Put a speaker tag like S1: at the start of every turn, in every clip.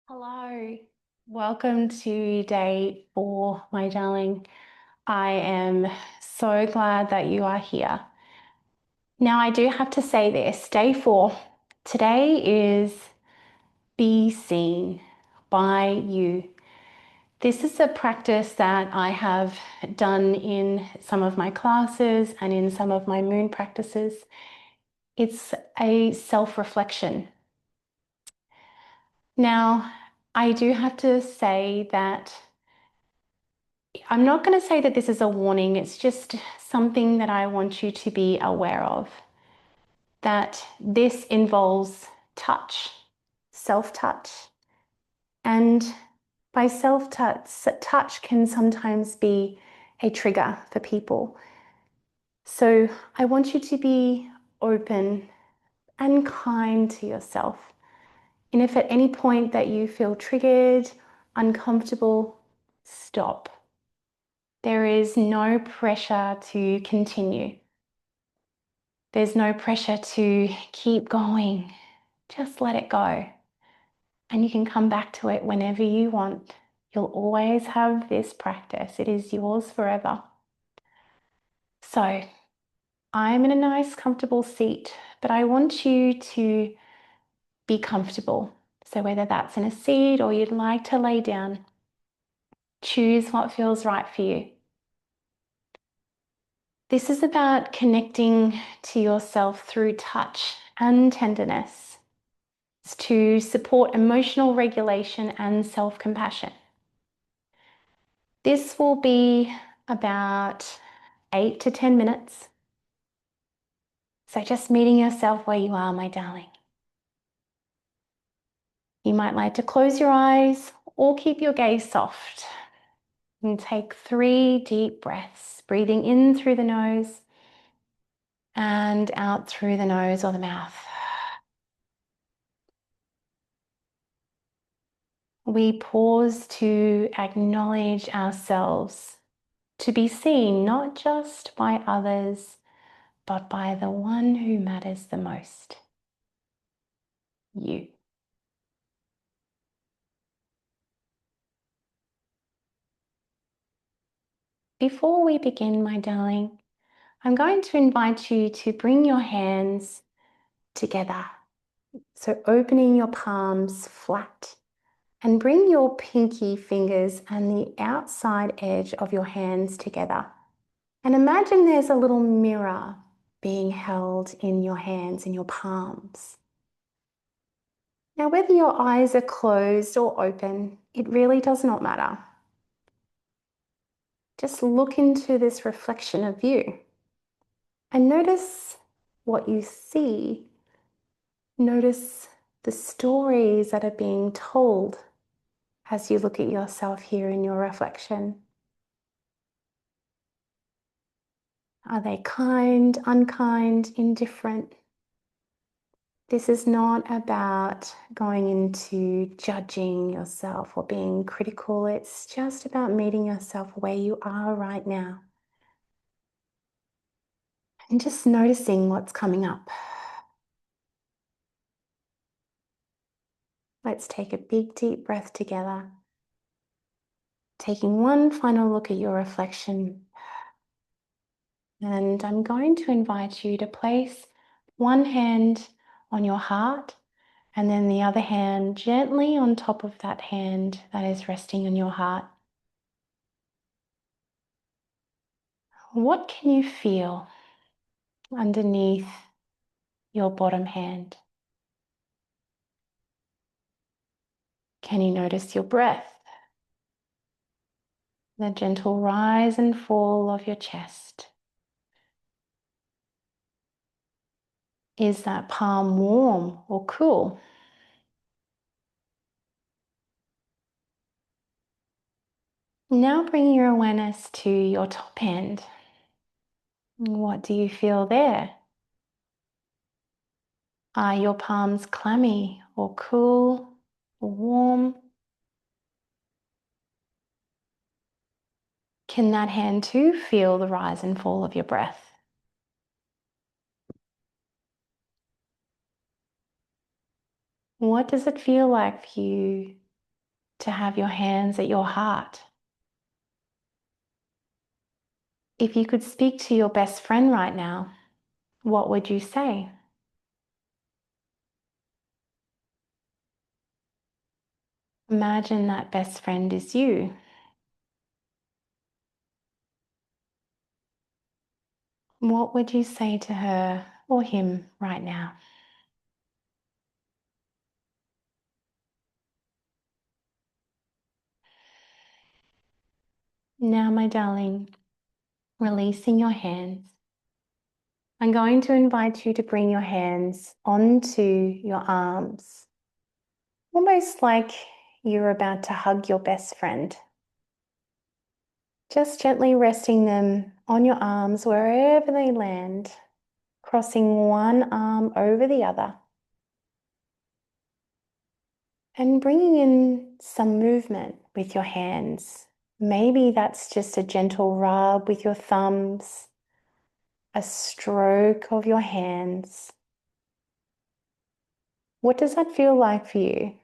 S1: Hello, welcome to day 4, my darling. I am so glad that you are here. Now, I do have to say this day 4, today is be seen by you. This is a practice that I have done in some of my classes and in some of my moon practices. It's a self-reflection. Now, I do have to say that I'm not going to say that this is a warning, it's just something that I want you to be aware of. That this involves touch, self-touch. And by self-touch, touch can sometimes be a trigger for people. So I want you to be open and kind to yourself. And if at any point that you feel triggered, uncomfortable, stop. There is no pressure to continue. There's no pressure to keep going. Just let it go. And you can come back to it whenever you want. You'll always have this practice. It is yours forever. So I'm in a nice, comfortable seat, but I want you to be comfortable. So whether that's in a seat or you'd like to lay down, choose what feels right for you. This is about connecting to yourself through touch and tenderness. It's to support emotional regulation and self-compassion. This will be about 8 to 10 minutes. So just meeting yourself where you are, my darling. You might like to close your eyes or keep your gaze soft. And take 3 deep breaths, breathing in through the nose and out through the nose or the mouth. We pause to acknowledge ourselves, to be seen not just by others, but by the one who matters the most, you. Before we begin, my darling, I'm going to invite you to bring your hands together. So opening your palms flat and bring your pinky fingers and the outside edge of your hands together. And imagine there's a little mirror being held in your hands, in your palms. Now, whether your eyes are closed or open, it really does not matter. Just look into this reflection of you and notice what you see. Notice the stories that are being told as you look at yourself here in your reflection. Are they kind, unkind, indifferent? This is not about going into judging yourself or being critical. It's just about meeting yourself where you are right now. And just noticing what's coming up. Let's take a big deep breath together. Taking one final look at your reflection. And I'm going to invite you to place one hand on your heart and then the other hand gently on top of that hand that is resting on your heart. What can you feel underneath your bottom hand? Can you notice your breath? The gentle rise and fall of your chest. Is that palm warm or cool? Now bring your awareness to your top hand. What do you feel there? Are your palms clammy or cool or warm? Can that hand too feel the rise and fall of your breath? What does it feel like for you to have your hands at your heart. If you could speak to your best friend right now, what would you say? Imagine that best friend is you. What would you say to her or him right now? Now, my darling, releasing your hands, I'm going to invite you to bring your hands onto your arms, almost like you're about to hug your best friend. Just gently resting them on your arms wherever they land, crossing one arm over the other, and bringing in some movement with your hands. Maybe that's just a gentle rub with your thumbs, a stroke of your hands. What does that feel like for you?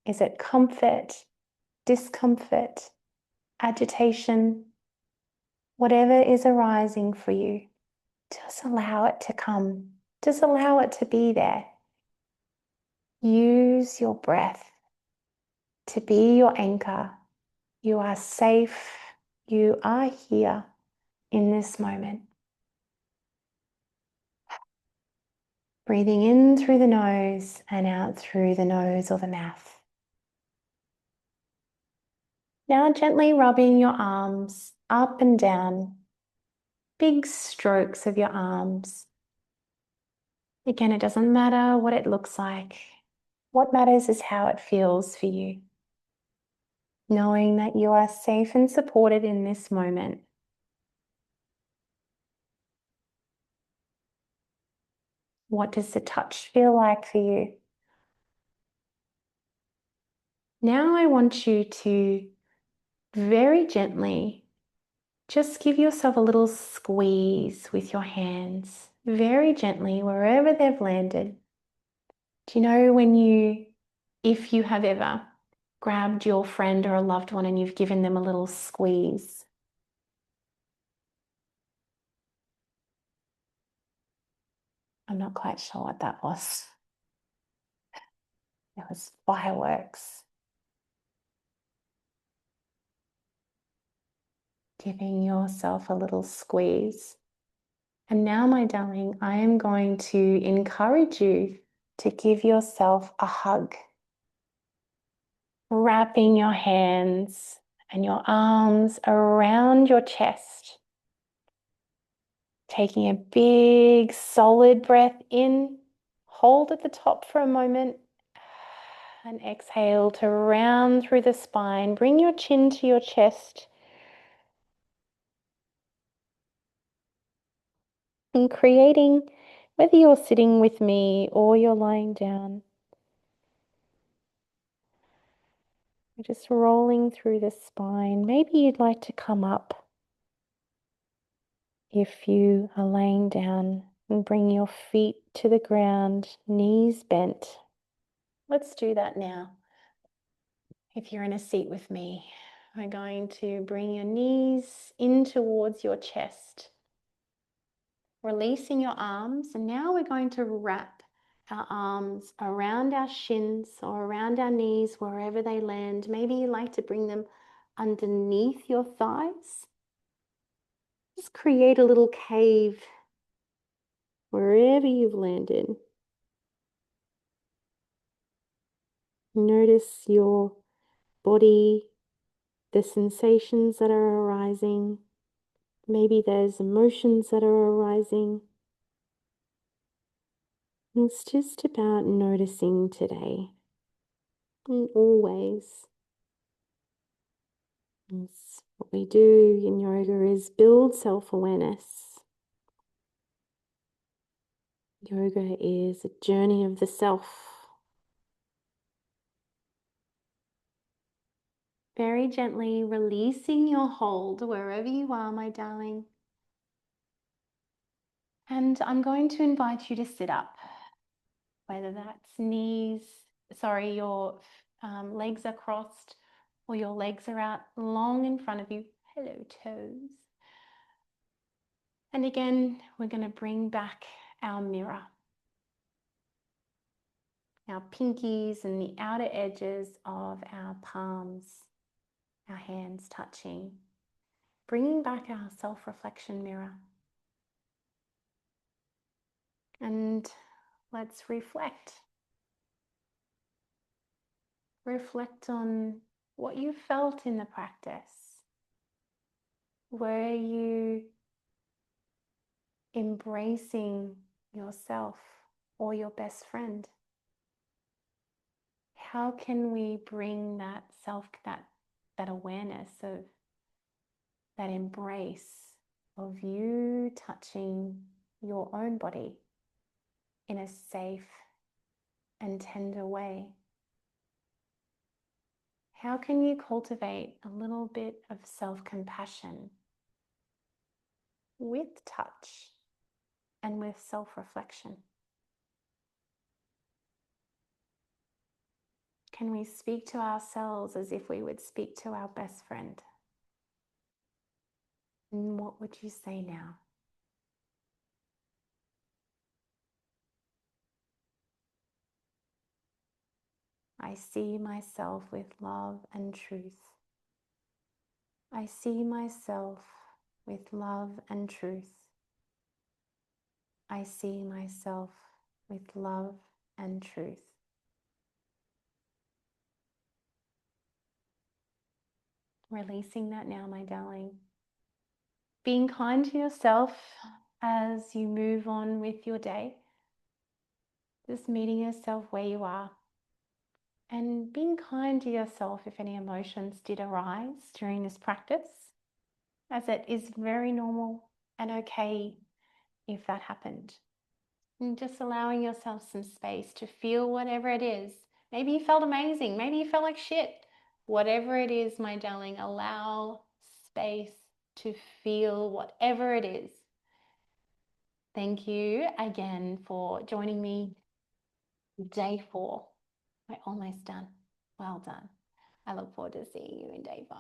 S1: Is it comfort, discomfort, agitation? Whatever is arising for you, just allow it to come. Just allow it to be there. Use your breath to be your anchor. You are safe. You are here in this moment. Breathing in through the nose and out through the nose or the mouth. Now gently rubbing your arms up and down. Big strokes of your arms. Again, it doesn't matter what it looks like. What matters is how it feels for you. Knowing that you are safe and supported in this moment. What does the touch feel like for you? Now I want you to very gently just give yourself a little squeeze with your hands, very gently, wherever they've landed. Do you know if you have ever grabbed your friend or a loved one and you've given them a little squeeze? I'm not quite sure what that was. It was fireworks. Giving yourself a little squeeze. And now, my darling, I am going to encourage you to give yourself a hug. Wrapping your hands and your arms around your chest. Taking a big, solid breath in. Hold at the top for a moment. And exhale to round through the spine. Bring your chin to your chest. And creating, whether you're sitting with me or you're lying down, just rolling through the spine. Maybe you'd like to come up if you are laying down and bring your feet to the ground, knees bent. Let's do that now. If you're in a seat with me, we're going to bring your knees in towards your chest, releasing your arms. And now we're going to wrap our arms around our shins or around our knees, wherever they land. Maybe you like to bring them underneath your thighs. Just create a little cave wherever you've landed. Notice your body, the sensations that are arising. Maybe there's emotions that are arising. It's just about noticing today. And always. It's what we do in yoga is build self-awareness. Yoga is a journey of the self. Very gently releasing your hold wherever you are, my darling. And I'm going to invite you to sit up, whether that's your legs are crossed or your legs are out long in front of you. Hello, toes. And again, we're going to bring back our mirror. Our pinkies and the outer edges of our palms, our hands touching. Bringing back our self-reflection mirror. And let's reflect. Reflect on what you felt in the practice. Were you embracing yourself or your best friend? How can we bring that that awareness of that embrace of you touching your own body in a safe and tender way? How can you cultivate a little bit of self-compassion with touch and with self-reflection? Can we speak to ourselves as if we would speak to our best friend? And what would you say now? I see myself with love and truth. I see myself with love and truth. I see myself with love and truth. Releasing that now, my darling. Being kind to yourself as you move on with your day. Just meeting yourself where you are. And being kind to yourself if any emotions did arise during this practice, as it is very normal and okay if that happened. And just allowing yourself some space to feel whatever it is. Maybe you felt amazing. Maybe you felt like shit. Whatever it is, my darling, allow space to feel whatever it is. Thank you again for joining me. Day 4. We're almost done. Well done. I look forward to seeing you in day 5.